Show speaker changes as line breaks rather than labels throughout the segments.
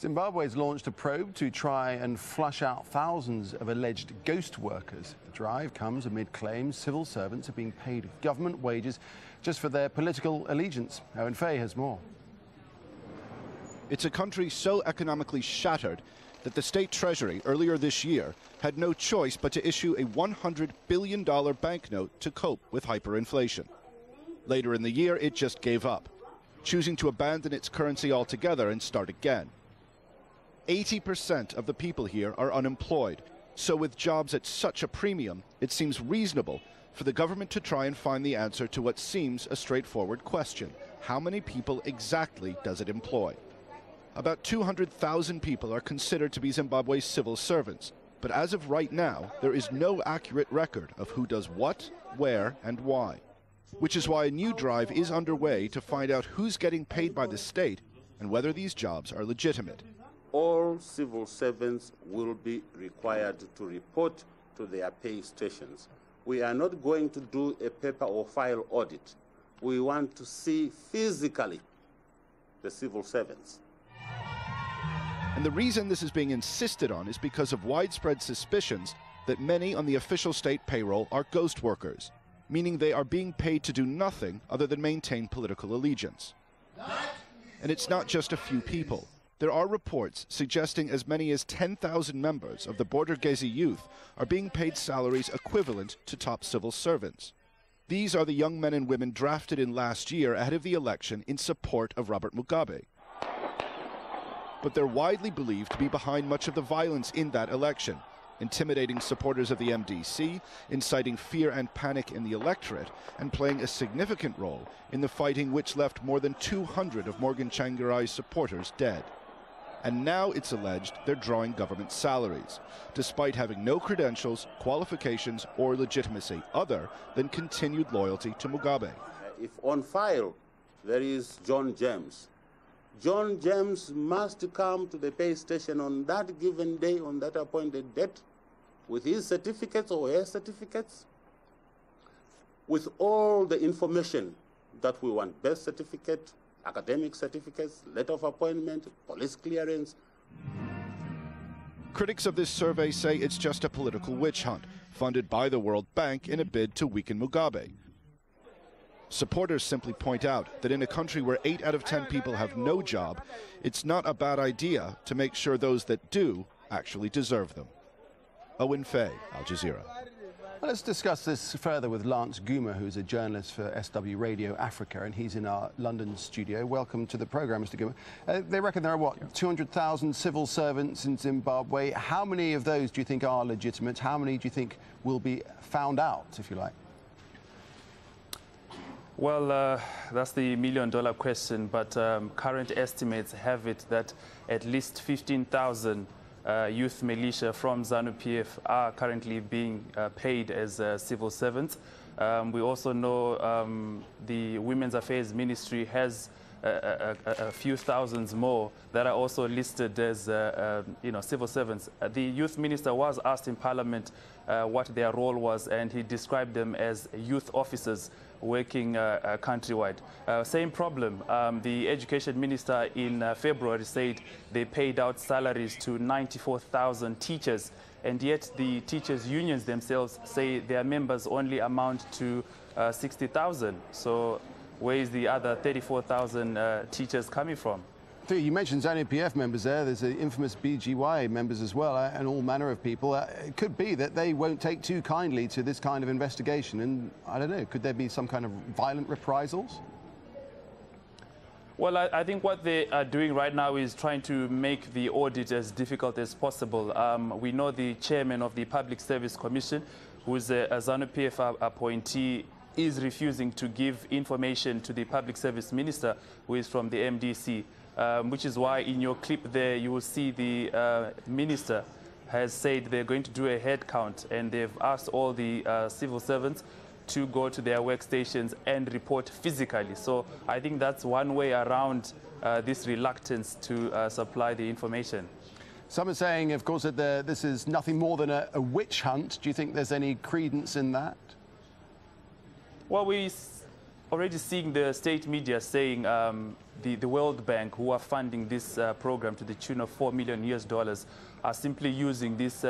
Zimbabwe's launched a probe to try and flush out thousands of alleged ghost workers. The drive comes amid claims civil servants are being paid government wages just for their political allegiance. Owen Fay has more.
It's a country so economically shattered that the state treasury earlier this year had no choice but to issue a $100 billion banknote to cope with hyperinflation. Later in the year, it just gave up, choosing to abandon its currency altogether and start again. 80% of the people here are unemployed, so with jobs at such a premium, it seems reasonable for the government to try and find the answer to what seems a straightforward question. How many people exactly does it employ? About 200,000 people are considered to be Zimbabwe's civil servants, but as of right now, there is no accurate record of who does what, where, and why. Which is why a new drive is underway to find out who's getting paid by the state and whether these jobs are legitimate.
All civil servants will be required to report to their pay stations. We are not going to do a paper or file audit. We want to see physically the civil servants.
And the reason this is being insisted on is because of widespread suspicions that many on the official state payroll are ghost workers, meaning they are being paid to do nothing other than maintain political allegiance. And it's not just a few people. There are reports suggesting as many as 10,000 members of the Border Gezi youth are being paid salaries equivalent to top civil servants. These are the young men and women drafted in last year ahead of the election in support of Robert Mugabe. But they're widely believed to be behind much of the violence in that election, intimidating supporters of the MDC, inciting fear and panic in the electorate, and playing a significant role in the fighting which left more than 200 of Morgan Tsvangirai's supporters dead. And now it's alleged they're drawing government salaries, despite having no credentials, qualifications, or legitimacy other than continued loyalty to Mugabe.
If on file there is John James, John James must come to the pay station on that given day, on that appointed date, with his certificates or her certificates, with all the information that we want: birth certificate, academic certificates, letter of appointment, police clearance.
Critics of this survey say it's just a political witch hunt, funded by the World Bank in a bid to weaken Mugabe. Supporters simply point out that in a country where 8 out of 10 people have no job, it's not a bad idea to make sure those that do actually deserve them. Owen Fay, Al Jazeera.
Well, let's discuss this further with Lance Guma, who's a journalist for SW Radio Africa, and he's in our London studio. Welcome to the programme, Mr. Guma. They reckon there are, what, 200,000 civil servants in Zimbabwe. How many of those do you think are legitimate? How many do you think will be found out, if you like?
Well, that's the million-dollar question, but current estimates have it that at least 15,000 youth militia from ZANU-PF are currently being paid as civil servants. We also know the Women's Affairs Ministry has a few thousands more that are also listed as civil servants. The youth minister was asked in Parliament what their role was, and he described them as youth officers working countrywide. Same problem. The education minister in February said they paid out salaries to 94,000 teachers, and yet the teachers' unions themselves say their members only amount to 60,000. So where is the other 34,000 teachers coming from?
You mentioned ZANU-PF members there. There's the infamous BGY members as well, and all manner of people. It could be that they won't take too kindly to this kind of investigation, and I don't know, could there be some kind of violent reprisals?
Well, I think what they are doing right now is trying to make the audit as difficult as possible. We know the chairman of the Public Service Commission, who is a ZANU-PF appointee, is refusing to give information to the Public Service Minister, who is from the MDC. Which is why in your clip there you will see the minister has said they're going to do a head count, and they've asked all the civil servants to go to their workstations and report physically. So I think that's one way around this reluctance to supply the information.
Some are saying, of course, that this is nothing more than a witch hunt. Do you think there's any credence in that?
Well, already seeing the state media saying the World Bank, who are funding this program to the tune of $4 million, are simply using this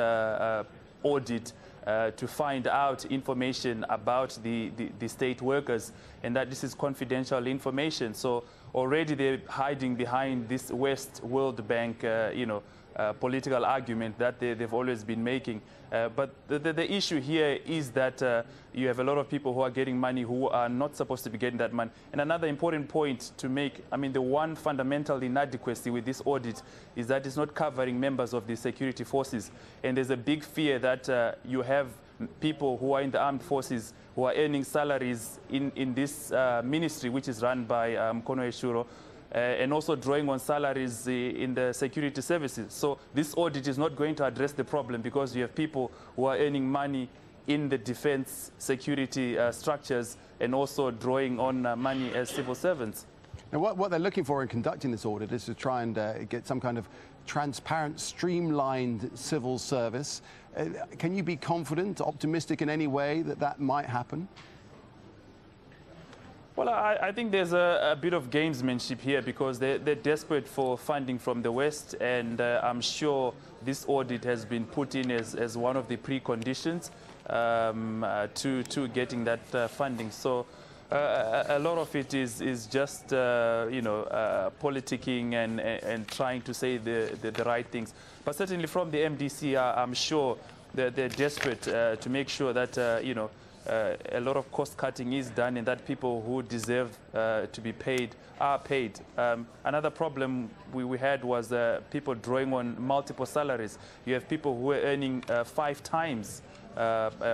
audit to find out information about the state workers, and that this is confidential information. So already they're hiding behind this West World Bank, political argument that they've always been making. But the issue here is that you have a lot of people who are getting money who are not supposed to be getting that money. And another important point to make, I mean, the one fundamental inadequacy with this audit is that it's not covering members of the security forces. And there's a big fear that you have people who are in the armed forces who are earning salaries in this ministry, which is run by Mukonoweshuro, and also drawing on salaries in the security services. So this audit is not going to address the problem, because you have people who are earning money in the defense security structures and also drawing on money as civil servants.
Now, what they're looking for in conducting this audit is to try and get some kind of transparent, streamlined civil service. Can you be confident, optimistic in any way that that might happen?
Well, I think there's a bit of gamesmanship here, because they're desperate for funding from the West, and I'm sure this audit has been put in as one of the preconditions to getting that funding. So a lot of it is just politicking and trying to say the right things. But certainly from the MDC, I'm sure they're desperate to make sure that a lot of cost cutting is done, and that people who deserve to be paid are paid. Another problem we had was people drawing on multiple salaries. You have people who are earning 5 times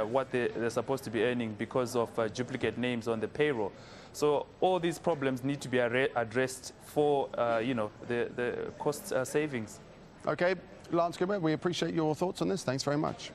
what they're supposed to be earning because of duplicate names on the payroll. So all these problems need to be addressed for the cost savings.
Okay, Lance Guma, we appreciate your thoughts on this. Thanks very much.